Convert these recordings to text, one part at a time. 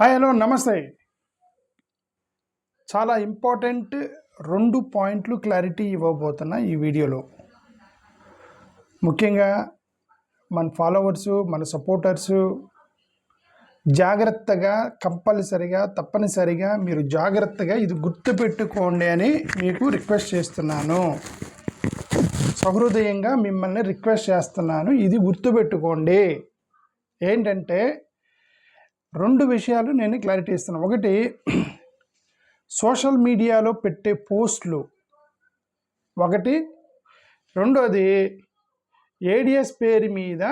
Hi hello నమస్తే. చాలా important 2 పాయింట్లు క్లారిటీ ఇవ్వబోతున్నా ఈ వీడియోలో. ముఖ్యంగా మన ఫాలోవర్సు, మన సపోర్టర్సు జాగ్రత్తగా తప్పనిసరిగా మీరు జాగ్రత్తగా ఇది గుర్తుపెట్టుకోండి అని మీకు రిక్వెస్ట్ చేస్తున్నాను. సహృదయంగా మిమ్మల్ని రిక్వెస్ట్ చేస్తున్నాను, ఇది గుర్తుపెట్టుకోండి. ఏంటంటే 2 విషయాలు నేను క్లారిటీ ఇస్తున్నాను. ఒకటి, సోషల్ మీడియాలో పెట్టే పోస్టులు ఒకటి. రెండోది, ఏడిఎస్ పేరు మీద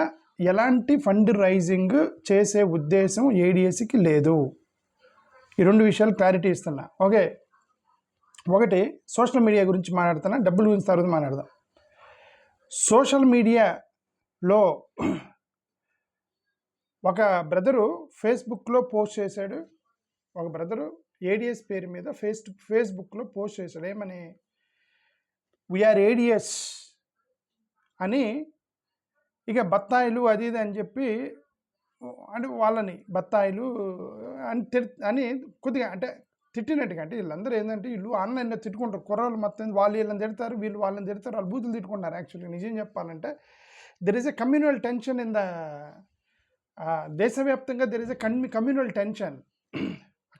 ఎలాంటి ఫండ్ రైజింగ్ చేసే ఉద్దేశం ఏడిఎస్కి లేదు. ఈ 2 విషయాలు క్లారిటీ ఇస్తున్నా. ఓకే, ఒకటి సోషల్ మీడియా గురించి మాట్లాడుతున్నా, డబ్బుల గురించి తర్వాత మాట్లాడదాం. సోషల్ మీడియాలో ఒక బ్రదరు ఫేస్బుక్లో పోస్ట్ చేశాడు. ఒక బ్రదరు ఏడిఎస్ పేరు మీద ఫేస్బుక్లో పోస్ట్ చేశాడు. ఏమని? వీఆర్ ఏడిఎస్ అని. ఇక బత్తాయిలు అది ఇది అని చెప్పి, అంటే వాళ్ళని బత్తాయిలు అని కొద్దిగా అంటే తిట్టినట్టుగా. అంటే వీళ్ళందరూ ఏంటంటే వీళ్ళు ఆన్లైన్లో తిట్టుకుంటారు. కుర్రాళ్ళు మొత్తం వాళ్ళు వీళ్ళని తిడతారు, వీళ్ళు వాళ్ళని తిడతారు, వాళ్ళు బూతులు తిట్టుకుంటారు. యాక్చువల్గా నిజం చెప్పాలంటే there is a communal tension in the దేశవ్యాప్తంగా. There is a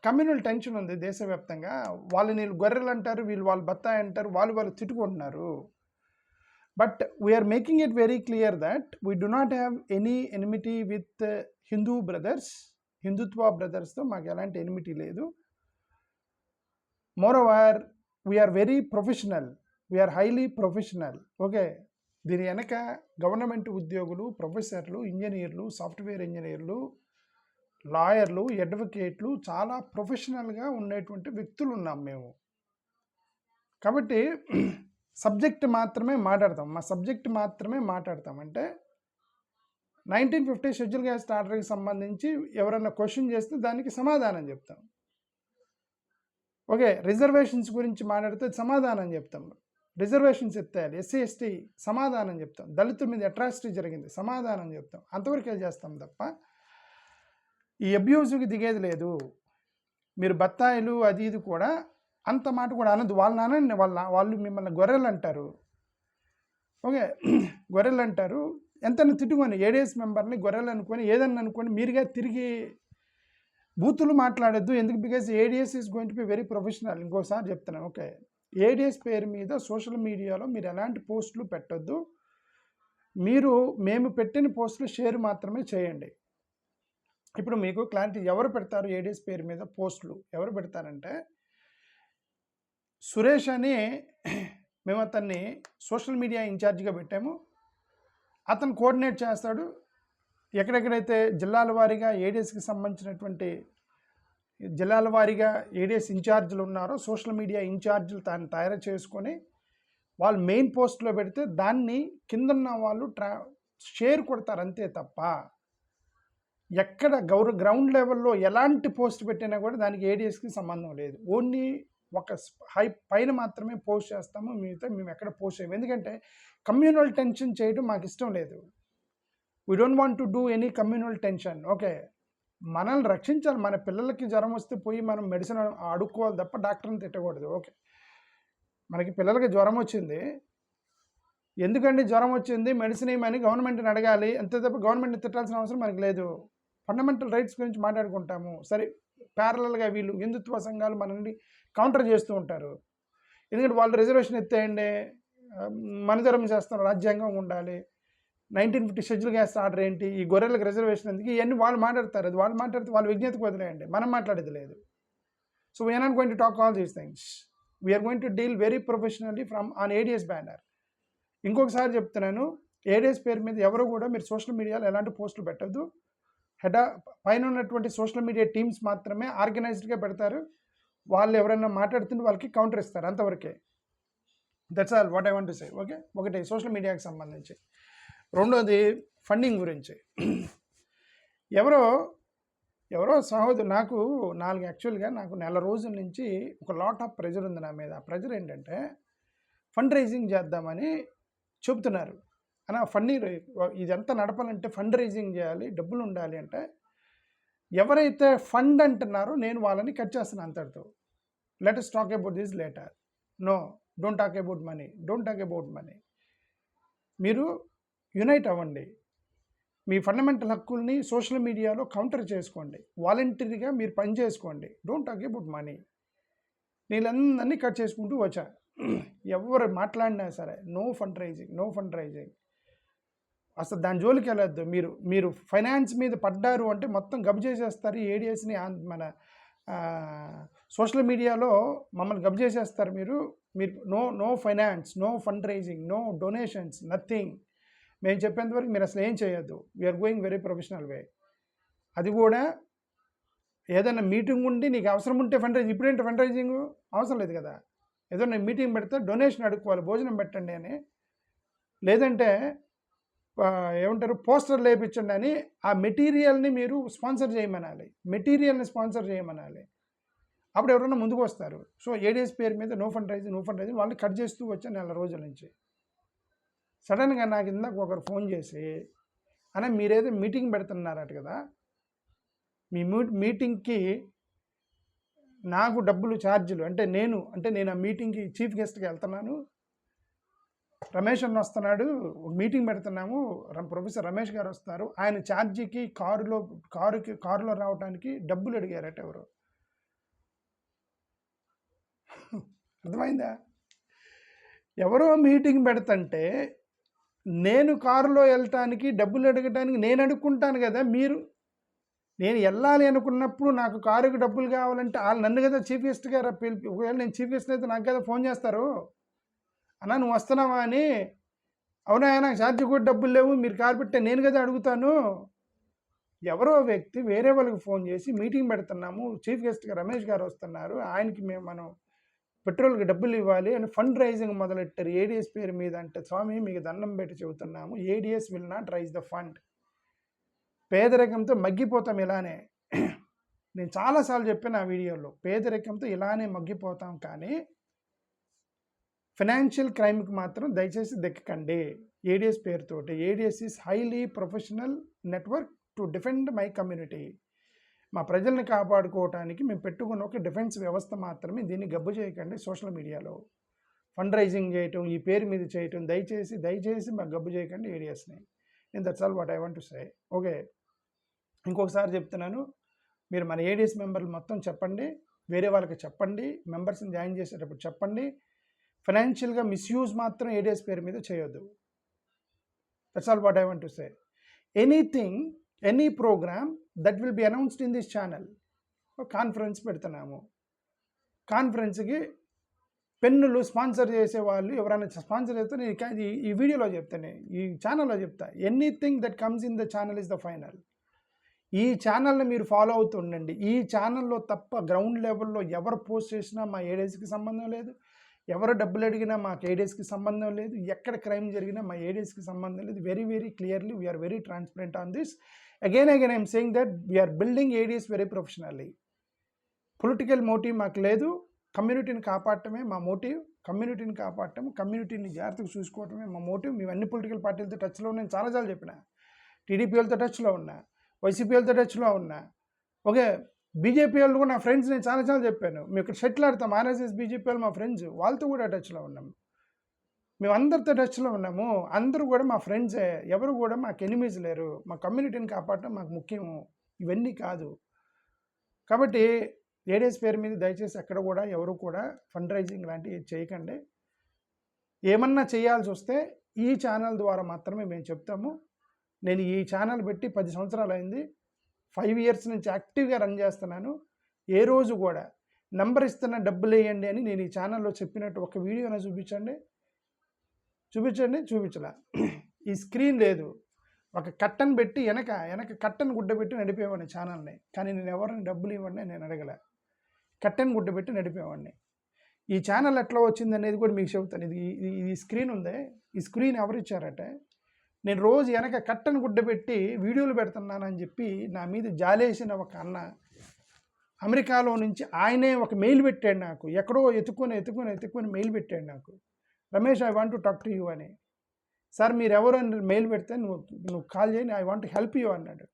communal tension ఉంది దేశవ్యాప్తంగా. వాళ్ళని వీళ్ళు గొర్రెలు అంటారు, వాళ్ళు బత్తాయి అంటారు, వాళ్ళు తిట్టుకుంటున్నారు. But we're making it very clear that we do not have any enmity with Hindutva బ్రదర్స్తో మాకు ఎలాంటి ఎనిమిటీ లేదు. Moreover we're very professional, we're highly professional. Okay, దీని వెనక గవర్నమెంట్ ఉద్యోగులు, ప్రొఫెసర్లు, ఇంజనీర్లు, సాఫ్ట్వేర్ ఇంజనీర్లు, లాయర్లు, అడ్వకేట్లు, చాలా ప్రొఫెషనల్గా ఉండేటువంటి వ్యక్తులు ఉన్నాం మేము. కాబట్టి సబ్జెక్ట్ మాత్రమే మాట్లాడతాం. అంటే 1950 షెడ్యూల్ క్యాస్ట్ ఆర్డర్కి సంబంధించి ఎవరైనా క్వశ్చన్ చేస్తే దానికి సమాధానం చెప్తాం. ఓకే, రిజర్వేషన్స్ గురించి మాట్లాడితే సమాధానం చెప్తాం. రిజర్వేషన్స్ ఎత్తాలి, ఎస్సీ ఎస్టీ సమాధానం చెప్తాం. దళితుల మీద అట్రాసిటీ జరిగింది, సమాధానం చెప్తాం. అంతవరకే చేస్తాం తప్ప ఈ అబ్యూజ్కి దిగేది లేదు. మీరు బత్తాయిలు అది ఇది కూడా అంత మాట కూడా అనదు. వాళ్ళు మిమ్మల్ని గొర్రెలు అంటారు. ఓకే, గొర్రెలు అంటారు. ఎంతైనా తిట్టుకొని ఏడిఎస్ మెంబర్ని గొర్రెలు అనుకొని ఏదన్నా అనుకొని మీరుగా తిరిగి బూతులు మాట్లాడద్దు. ఎందుకు? Because ADS is going to be very professional. ఇంకోసారి చెప్తున్నాను. ఓకే, ఏడిఎస్ పేరు మీద సోషల్ మీడియాలో మీరు ఎలాంటి పోస్టులు పెట్టొద్దు. మేము పెట్టిన పోస్టులు షేర్ మాత్రమే చేయండి. ఇప్పుడు మీకు క్లారిటీ. ఎవరు పెడతారు ఏడిఎస్ పేరు మీద పోస్టులు? ఎవరు పెడతారంటే సురేష్ అని, మేము అతన్ని సోషల్ మీడియా ఇన్ఛార్జిగా పెట్టాము. అతను కోఆర్డినేట్ చేస్తాడు. ఎక్కడెక్కడైతే జిల్లాల వారీగా ఏడిఎస్కి సంబంధించినటువంటి జిల్లాల వారీగా ఏడిఎస్ ఇన్ఛార్జీలు ఉన్నారో సోషల్ మీడియా ఇన్ఛార్జీలు దాన్ని తయారు చేసుకొని వాళ్ళు మెయిన్ పోస్ట్లో పెడితే దాన్ని కిందన్న వాళ్ళు షేర్ కొడతారు, అంతే తప్ప ఎక్కడ గ్రౌండ్ లెవెల్లో ఎలాంటి పోస్ట్ పెట్టినా కూడా దానికి ఏడిఎస్కి సంబంధం లేదు. ఓన్లీ ఒక పైన మాత్రమే పోస్ట్ చేస్తాము, మేము ఎక్కడ పోస్ట్ చేయము. ఎందుకంటే కమ్యూనల్ టెన్షన్ చేయడం మాకు ఇష్టం లేదు. We don't want to do any communal tension. Okay, మనల్ని రక్షించాలి. మన పిల్లలకి జ్వరం వస్తే పోయి మనం మెడిసిన్ అడుక్కోవాలి తప్ప డాక్టర్ని తిట్టకూడదు. ఓకే, మనకి పిల్లలకి జ్వరం వచ్చింది, ఎందుకంటే జ్వరం వచ్చింది మెడిసిన్ ఏమని గవర్నమెంట్ని అడగాలి, అంతే తప్ప గవర్నమెంట్ని తిట్టాల్సిన అవసరం మనకి లేదు. ఫండమెంటల్ రైట్స్ గురించి మాట్లాడుకుంటాము. సరే, ప్యారలల్గా వీళ్ళు హిందుత్వ సంఘాలు మనల్ని కౌంటర్ చేస్తూ ఉంటారు. ఎందుకంటే వాళ్ళు రిజర్వేషన్ ఎత్తేయండి, మనధర్మం చేస్తాం, రాజ్యాంగం ఉండాలి, 1950 షెడ్యూల్ క్యాస్ట్ ఆర్డర్ ఏంటి, ఈ గొర్రెలకు రిజర్వేషన్ ఎందుకు, ఇవన్నీ వాళ్ళు మాట్లాడతారు. అది వాళ్ళు మాట్లాడితే వాళ్ళ విజ్ఞతకు వదిలేయండి, మనం మాట్లాడేది లేదు. So we're not going to talk all these things. We're going to deal very professionally from on ADS banner. ఇంకొకసారి చెప్తున్నాను, ఏడిఎస్ పేరు మీద ఎవరు కూడా మీరు సోషల్ మీడియాలో ఎలాంటి పోస్టులు పెట్టద్దు. పైన ఉన్నటువంటి సోషల్ మీడియా టీమ్స్ మాత్రమే ఆర్గనైజ్డ్గా పెడతారు. వాళ్ళు ఎవరైనా మాట్లాడుతుంటే వాళ్ళకి కౌంటర్ ఇస్తారు, అంతవరకే. That's all what I want to say. Okay, ఒకటి సోషల్ మీడియాకి సంబంధించి. రెండోది ఫండింగ్ గురించి. ఎవరో సహోదరు నాకు యాక్చువల్గా నాకు నెల రోజుల నుంచి ఒక లాట్ ఆఫ్ ప్రెజర్ ఉంది నా మీద. ఆ ప్రెజర్ ఏంటంటే ఫండ్ రైజింగ్ చేద్దామని చెబుతున్నారు. అలా ఇదంతా నడపాలంటే ఫండ్ రైజింగ్ చేయాలి, డబ్బులు ఉండాలి అంటే ఎవరైతే ఫండ్ అంటున్నారో నేను వాళ్ళని కట్ చేస్తాను అంతటితో. Let us talk about this later. No, don't talk about money, don't talk about money. మీరు యునైట్ అవ్వండి. మీ ఫండమెంటల్ హక్కుల్ని సోషల్ మీడియాలో కౌంటర్ చేసుకోండి. వాలంటరీగా మీరు పని చేసుకోండి. Don't talk about money. నీళ్ళందరినీ కట్ చేసుకుంటూ వచ్చా. ఎవరు మాట్లాడినా సరే no fund raising, no fund raising. అసలు దాని జోలికి వెళ్ళొద్దు. మీరు ఫైనాన్స్ మీద పడ్డారు అంటే మొత్తం గబు చేసేస్తారు. ఏడిఎస్ని మన సోషల్ మీడియాలో మమ్మల్ని గబు చేసేస్తారు. మీరు no finance, no fund raising, no donations, nothing. మేము చెప్పేంతవరకు మీరు అసలు ఏం చేయొద్దు. We're going very professional way. అది కూడా ఏదైనా మీటింగ్ ఉండి నీకు అవసరం ఉంటే ఫండ్ రైజింగ్. ఇప్పుడేంటి ఫండ్ రైజింగ్ అవసరం లేదు కదా. ఏదో నేను మీటింగ్ పెడితే డొనేషన్ అడుక్కోవాలి, భోజనం పెట్టండి అని, లేదంటే ఏమంటారు పోస్టర్లు వేయించండి అని ఆ మెటీరియల్ని మీరు స్పాన్సర్ చేయమనాలి. మెటీరియల్ని స్పాన్సర్ చేయమనాలి. అప్పుడు ఎవరైనా ముందుకు వస్తారు. సో ఏడిఎస్ పేరు మీద నో ఫండ్ రైజింగ్ వాళ్ళని కట్ చేస్తూ వచ్చాను నెల రోజుల నుంచి. సడన్గా నాకు ఇందాక ఒకరు ఫోన్ చేసి, అనే మీరేదో మీటింగ్ పెడుతున్నారట కదా, మీ మీటింగ్కి నాకు డబ్బులు ఛార్జీలు అంటే నేను ఆ మీటింగ్కి చీఫ్ గెస్ట్గా వెళ్తున్నాను, రమేష్ అన్న వస్తున్నాడు, ఒక మీటింగ్ పెడుతున్నాము, ప్రొఫెసర్ రమేష్ గారు వస్తారు, ఆయన ఛార్జీకి కారులో రావడానికి డబ్బులు అడిగారట ఎవరు. అర్థమైందా? ఎవరో మీటింగ్ పెడుతుంటే నేను కారులో వెళ్ళటానికి డబ్బులు అడగటానికి నేను అడుక్కుంటాను కదా. నేను వెళ్ళాలి అనుకున్నప్పుడు నాకు కారుకి డబ్బులు కావాలంటే వాళ్ళు నన్ను కదా చీఫ్ గెస్ట్ గారు ఒకవేళ నేను చీఫ్ గెస్ట్ అయితే నాకు కదా ఫోన్ చేస్తారు, అన్నా నువ్వు వస్తున్నావా అని. అవునా, నాకు ఛార్జీ కూడా డబ్బులు లేవు, మీరు కారు పెట్టే నేను కదా అడుగుతాను. ఎవరో వ్యక్తి వేరే వాళ్ళకి ఫోన్ చేసి మీటింగ్ పెడుతున్నాము, చీఫ్ గెస్ట్గా రమేష్ గారు వస్తున్నారు, ఆయనకి మనం పెట్రోల్కి డబ్బులు ఇవ్వాలి అని ఫండ్ రైజింగ్ మొదలెట్టారు ఏడిఎస్ పేరు మీద. అంటే స్వామి మీకు దండం పెట్టి చెబుతున్నాము, ADS will not raise the fund. పేదరికంతో మగ్గిపోతాం ఇలానే. నేను చాలాసార్లు చెప్పాను ఆ వీడియోలో, పేదరికంతో ఇలానే మగ్గిపోతాం. కానీ ఫైనాన్షియల్ క్రైమ్కి మాత్రం దయచేసి దెక్కకండి ఏడిఎస్ పేరుతోటి. ADS is highly professional network to defend my community. మా ప్రజల్ని కాపాడుకోవడానికి మేము పెట్టుకున్న ఒక డిఫెన్స్ వ్యవస్థ మాత్రమే. దీన్ని గబ్బు చేయకండి. సోషల్ మీడియాలో ఫండ్ రైజింగ్ చేయటం, ఈ పేరు మీద చేయటం దయచేసి మాకు గబ్బు చేయకండి ఏడిఎస్ని. నేను that's all what I want to say. Okay, ఇంకొకసారి చెప్తున్నాను, మీరు మన ఏడిఎస్ మెంబర్లు మొత్తం చెప్పండి, వేరే వాళ్ళకి చెప్పండి, మెంబర్స్ని జాయిన్ చేసేటప్పుడు చెప్పండి, ఫైనాన్షియల్గా మిస్యూజ్ మాత్రం ఏడిఎస్ పేరు మీద చేయొద్దు. That's all what I want to say. Any program that will be announced in this channel. Conference పెడుతున్నాము, కాన్ఫరెన్స్కి పెన్నులు స్పాన్సర్ చేసే వాళ్ళు ఎవరైనా స్పాన్సర్ చేస్తే నేను ఈ వీడియోలో చెప్తాను, ఈ ఛానల్లో చెప్తా. Anything that comes in the channel is the final. ఈ ఛానల్ని మీరు ఫాలో అవుతుండండి. ఈ ఛానల్లో తప్ప గ్రౌండ్ లెవెల్లో ఎవరు పోస్ట్ చేసినా మా ఏడిఎస్కి సంబంధం లేదు, ఎవరు డబ్బులు అడిగినా మాకు ఏడిఎస్కి సంబంధం లేదు, ఎక్కడ క్రైమ్ జరిగినా మా ఏడిఎస్కి సంబంధం లేదు. Very very clearly we're very transparent on this. Again I'm saying that we're building ADS very professionally. Political motive మాకు లేదు. కమ్యూనిటీని కాపాడటమే మా మోటివ్. కమ్యూనిటీని కాపాడటం, కమ్యూనిటీని జాగ్రత్తగా చూసుకోవటమే మా మోటివ్. మేము అన్ని పొలిటికల్ పార్టీలతో టచ్లో నేను చాలాసార్లు చెప్పిన. టీడీపీ వాళ్ళతో టచ్లో ఉన్నా, వైసీపీ వాళ్ళతో టచ్లో ఉన్నా, ఓకే, బీజేపీ వాళ్ళు కూడా నా ఫ్రెండ్స్. నేను చాలాసార్లు చెప్పాను, మేము ఇక్కడ షెటిల్ ఆడతాం, ఆర్ఎస్ఎస్ బీజేపీ వాళ్ళు మా ఫ్రెండ్స్, వాళ్ళతో కూడా టచ్లో ఉన్నాము. మేము అందరితో టచ్లో ఉన్నాము. అందరూ కూడా మా ఫ్రెండ్సే, ఎవరు కూడా మాకు ఎనిమీస్ లేరు. మా కమ్యూనిటీని కాపాడటం మాకు ముఖ్యము, ఇవన్నీ కాదు. కాబట్టి ఏడిఎస్ పేరు మీద దయచేసి ఎక్కడ కూడా ఎవరు కూడా ఫండ్ రైజింగ్ లాంటివి చేయకండి. ఏమన్నా చేయాల్సి వస్తే ఈ ఛానల్ ద్వారా మాత్రమే మేము చెప్తాము. నేను ఈ ఛానల్ పెట్టి 10 సంవత్సరాలు అయింది. 5 years నుంచి యాక్టివ్గా రన్ చేస్తున్నాను. ఏ రోజు కూడా నంబర్ ఇస్తున్న డబ్బులు వేయండి అని నేను ఈ ఛానల్లో చెప్పినట్టు ఒక వీడియోని చూపించలా. ఈ స్క్రీన్ లేదు, ఒక కట్టను పెట్టి వెనక కట్టను గుడ్డ పెట్టి నడిపేవాడిని ఛానల్ని. కానీ నేను ఎవరిని డబ్బులు ఇవ్వండి నేను అడగలే, కట్టెన్ గుడ్డ పెట్టి నడిపేవాడిని. ఈ ఛానల్ ఎట్లా వచ్చింది అనేది కూడా మీకు చెబుతాను. ఇది స్క్రీన్ ఉందే, ఈ స్క్రీన్ ఎవరు ఇచ్చారటే, నేను రోజు వెనక కట్టెను గుడ్డ పెట్టి వీడియోలు పెడుతున్నానని చెప్పి నా మీద జాలేసిన ఒక అన్న అమెరికాలో నుంచి ఆయనే ఒక మెయిల్ పెట్టాడు నాకు. ఎక్కడో ఎత్తుకొని మెయిల్ పెట్టాడు నాకు, Ramesh I want to talk to you అని. సార్ మీరు ఎవరు అని మెయిల్ పెడితే నువ్వు కాల్ చేయని, I want to help you అన్నాడు.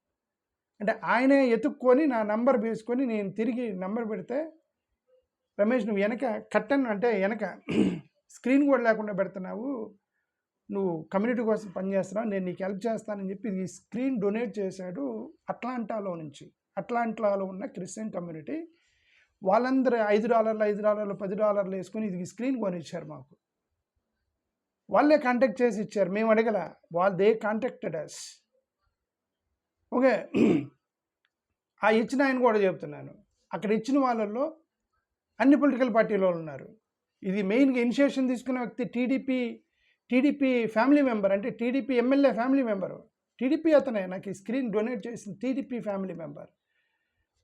అంటే ఆయనే ఎతుక్కొని నా నంబర్ వేసుకొని నేను తిరిగి నంబర్ పెడితే, రమేష్ నువ్వు వెనక కట్టన్ అంటే వెనక స్క్రీన్ కూడా లేకుండా పెడుతున్నావు, నువ్వు కమ్యూనిటీ కోసం పనిచేస్తున్నావు, నేను నీకు హెల్ప్ చేస్తానని చెప్పి ఈ స్క్రీన్ డొనేట్ చేశాడు అట్లాంటాలో నుంచి. అట్లాంటాలో ఉన్న క్రిస్టియన్ కమ్యూనిటీ వాళ్ళందరూ $5 $5 $10 వేసుకొని ఇది స్క్రీన్ కొనిచ్చారు మాకు. వాళ్ళే కాంటాక్ట్ చేసి ఇచ్చారు, మేము అడగల, దే కాంటాక్టెడ్ అస్. ఓకే, ఆ ఇచ్చిన ఆయన కూడా చెప్తున్నాను, అక్కడ ఇచ్చిన వాళ్ళల్లో అన్ని పొలిటికల్ పార్టీలో ఉన్నారు. ఇది మెయిన్గా ఇనిషియేషన్ తీసుకున్న వ్యక్తి టీడీపీ ఫ్యామిలీ మెంబర్, అంటే TDP MLA family member. TDP అతనే నాకు ఈ స్క్రీన్ డొనేట్ చేసిన టీడీపీ ఫ్యామిలీ మెంబర్.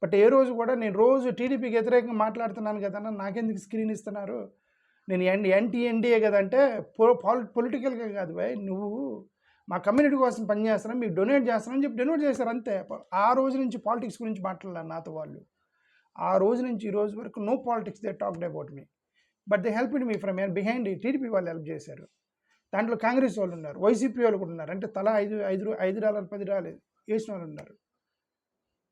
బట్ ఏ రోజు కూడా నేను రోజు టీడీపీకి వ్యతిరేకంగా మాట్లాడుతున్నాను కదన్నా, నాకెందుకు స్క్రీన్ ఇస్తున్నారు, నేను ఎన్డీఏ కదంటే పొలిటికల్గా కాదు భయ్, నువ్వు మా కమ్యూనిటీ కోసం పనిచేస్తున్నా, మీకు డొనేట్ చేస్తానని చెప్పి డొనేట్ చేశారు అంతే. ఆ రోజు నుంచి పాలిటిక్స్ గురించి మాట్లాడారు నాతో వాళ్ళు. ఆ రోజు నుంచి ఈ రోజు వరకు no politics they talked about me, but they helped me from behind. TDP వాళ్ళు హెల్ప్ చేశారు, దాంట్లో కాంగ్రెస్ వాళ్ళు ఉన్నారు, వైసీపీ వాళ్ళు కూడా ఉన్నారు, అంటే తలా $5 $10 వేసిన వాళ్ళు ఉన్నారు.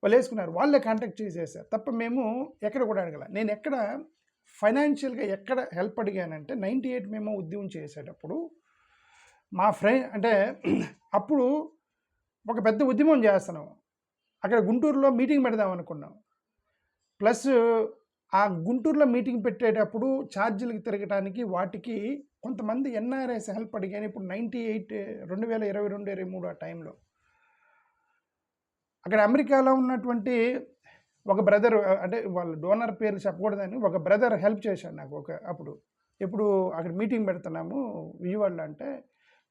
వాళ్ళు వేసుకున్నారు, వాళ్ళే కాంటాక్ట్ చేసేసారు తప్ప మేము ఎక్కడ కూడా అడగల. నేను ఎక్కడ ఫైనాన్షియల్గా ఎక్కడ హెల్ప్ అడిగానంటే 98 మేము ఉద్యమం చేసేటప్పుడు మా ఫ్రెండ్ అంటే అప్పుడు ఒక పెద్ద ఉద్యమం చేస్తున్నాం, అక్కడ గుంటూరులో మీటింగ్ పెడదాం అనుకున్నాం. ప్లస్ ఆ గుంటూరులో మీటింగ్ పెట్టేటప్పుడు ఛార్జీలకు తిరగడానికి వాటికి కొంతమంది ఎన్ఆర్ఐస్ హెల్ప్ అడిగాను. ఇప్పుడు 2022-23 ఆ టైంలో అక్కడ అమెరికాలో ఉన్నటువంటి ఒక బ్రదర్, అంటే వాళ్ళ డోనర్ పేరు చెప్పకూడదని, ఒక బ్రదర్ హెల్ప్ చేశాడు నాకు అప్పుడు. ఎప్పుడు అక్కడ మీటింగ్ పెడుతున్నాము విజయవాడలో అంటే,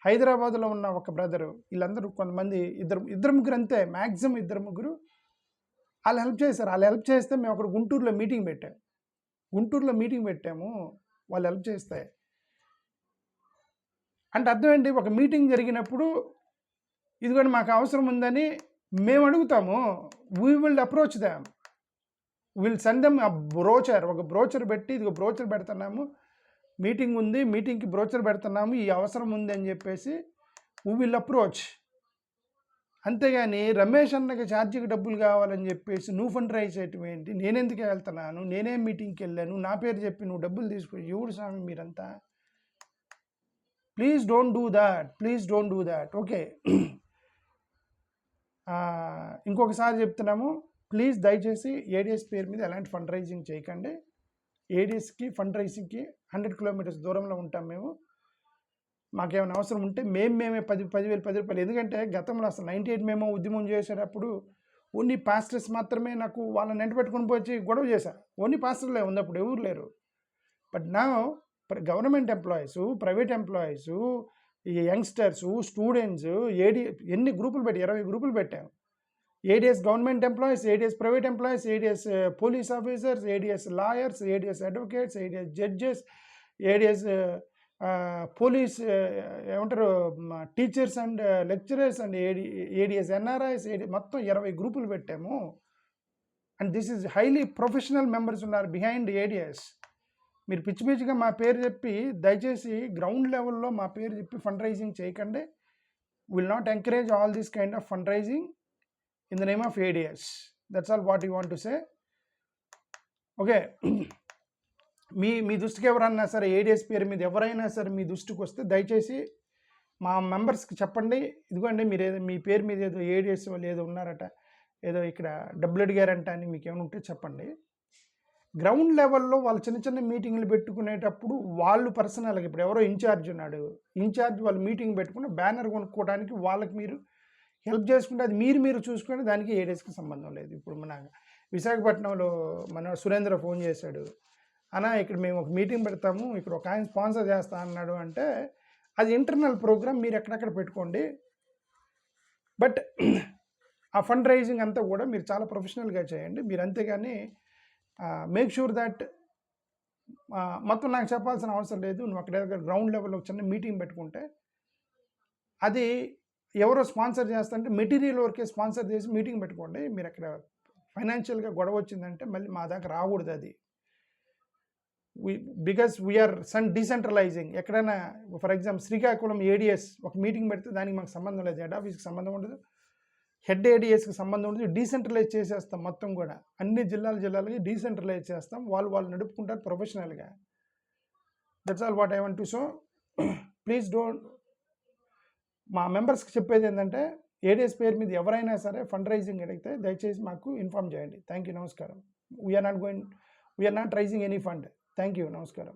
హైదరాబాద్లో ఉన్న ఒక బ్రదరు, వీళ్ళందరూ కొంతమంది ఇద్దరు ముగ్గురు అంతే, మ్యాక్సిమం 2-3 వాళ్ళు హెల్ప్ చేశారు. వాళ్ళు హెల్ప్ చేస్తే మేము అక్కడ గుంటూరులో మీటింగ్ పెట్టాము, వాళ్ళు హెల్ప్ చేస్తే. అంటే అర్థం ఏంటి, ఒక మీటింగ్ జరిగినప్పుడు ఇదిగోండి మాకు అవసరం ఉందని మేము అడుగుతాము, we will approach them, will send them ఒక బ్రోచర్ పెట్టి, ఇదిగో బ్రోచర్ పెడుతున్నాము, మీటింగ్ ఉంది, మీటింగ్కి బ్రోచర్ పెడుతున్నాము, ఈ అవసరం ఉంది అని చెప్పేసి వీ విల్ అప్రోచ్. అంతేగాని రమేష్ అన్నకి ఛార్జీకి డబ్బులు కావాలని చెప్పేసి నువ్వు ఫండ్ రైజ్ చేయటం ఏంటి, నేనెందుకు వెళ్తున్నాను, నేనేం మీటింగ్కి వెళ్ళాను, నా పేరు చెప్పి నువ్వు డబ్బులు తీసుకో, ఎవడు స్వామి మీరంతా, please don't do that. Okay, ఇంకొకసారి చెప్తున్నాము, ప్లీజ్ దయచేసి ఏడిఎస్ పేరు మీద ఎలాంటి ఫండ్ రైజింగ్ చేయకండి. ఏడిఎస్కి ఫండ్ రైజింగ్కి 100 కిలోమీటర్స్ దూరంలో ఉంటాం మేము. మాకేమైనా అవసరం ఉంటే మేమే 10,000 రూపాయలు. ఎందుకంటే గతంలో అసలు 98 మేము ఉద్యమం చేసేటప్పుడు ఓన్లీ పాస్టర్స్ మాత్రమే నాకు వాళ్ళని వెంట పెట్టుకుని పోయి గొడవ చేశారు. ఓన్లీ పాస్టర్లే ఉంది, అప్పుడు ఎవరు లేరు. బట్ నా government employees, private employees, youngsters, students, ఎన్ని గ్రూపులు 20 గ్రూపులు పెట్టాము. ADS government employees, ADS private employees, ADS police officers, ADS lawyers, ADS advocates, ADS judges, ADS police ఏమంటారు teachers and lecturers and ADS NRIs, మొత్తం 20 గ్రూపులు పెట్టాము. And this is highly professional members ఉన్నారు behind ADS. మీరు పిచ్చి పిచ్చిగా మా పేరు చెప్పి దయచేసి గ్రౌండ్ లెవెల్లో మా పేరు చెప్పి ఫండ్ రైజింగ్ చేయకండి. Will not encourage all this kind of fund raising in the name of ADS. That's all what you want to say. Okay, మీ దృష్టికి ఎవరన్నా సరే ఏడిఎస్ పేరు మీద ఎవరైనా సరే మీ దృష్టికి వస్తే దయచేసి మా మెంబర్స్కి చెప్పండి, ఇదిగోండి మీరు మీ పేరు మీద ఏదో ఏడిఎస్ వాళ్ళు ఏదో ఉన్నారట, ఏదో ఇక్కడ డబ్బులు అడిగారంట అని మీకు ఏమైనా ఉంటే చెప్పండి. గ్రౌండ్ లెవెల్లో వాళ్ళు చిన్న మీటింగ్లు పెట్టుకునేటప్పుడు వాళ్ళు పర్సనల్గా, ఇప్పుడు ఎవరో ఇన్ఛార్జ్ ఉన్నాడు, ఇన్ఛార్జ్ వాళ్ళు మీటింగ్ పెట్టుకుని బ్యానర్ కొనుక్కోవడానికి వాళ్ళకి మీరు హెల్ప్ చేసుకుంటే అది మీరు చూసుకుంటే దానికి ఏడిఎస్కి సంబంధం లేదు. ఇప్పుడు మన విశాఖపట్నంలో మన సురేంద్ర ఫోన్ చేశాడు, అన్నా ఇక్కడ మేము ఒక మీటింగ్ పెడతాము, ఇక్కడ ఒక ఆయన స్పాన్సర్ చేస్తా అన్నాడు అంటే అది ఇంటర్నల్ ప్రోగ్రామ్, మీరు ఎక్కడెక్కడ పెట్టుకోండి. బట్ ఆ ఫండ్ రైజింగ్ అంతా కూడా మీరు చాలా ప్రొఫెషనల్గా చేయండి. మీరు అంతేగాని మేక్ షూర్ దట్ మొత్తం నాకు చెప్పాల్సిన అవసరం లేదు. నువ్వు అక్కడ గ్రౌండ్ లెవెల్లో చిన్న మీటింగ్ పెట్టుకుంటే అది ఎవరో స్పాన్సర్ చేస్తారంటే మెటీరియల్ వరకే స్పాన్సర్ చేసి మీటింగ్ పెట్టుకోండి. మీరు అక్కడ ఫైనాన్షియల్గా గొడవ వచ్చిందంటే మళ్ళీ మా దాకా రాకూడదు అది. Because we're decentralising. ఎక్కడైనా ఫర్ ఎగ్జాంపుల్ శ్రీకాకుళం ఏడిఎస్ ఒక మీటింగ్ పెడితే దానికి మాకు సంబంధం లేదు, హెడ్ ఆఫీస్కి సంబంధం ఉండదు, హెడ్ ఏడిఎస్కి సంబంధం ఉంటుంది, డీసెంట్రలైజ్ చేసేస్తాం మొత్తం కూడా. అన్ని జిల్లాలకి డీసెంట్రలైజ్ చేస్తాం, వాళ్ళు నడుపుకుంటారు ప్రొఫెషనల్గా. That's all what I want to show. Please don't. మా మెంబర్స్కి చెప్పేది ఏంటంటే, ఏడిఎస్ పేరు మీద ఎవరైనా సరే ఫండ్ రైజింగ్ అడిగితే దయచేసి మాకు ఇన్ఫామ్ చేయండి. థ్యాంక్ యూ, నమస్కారం. We're not raising any fund. Thank you, నమస్కారం.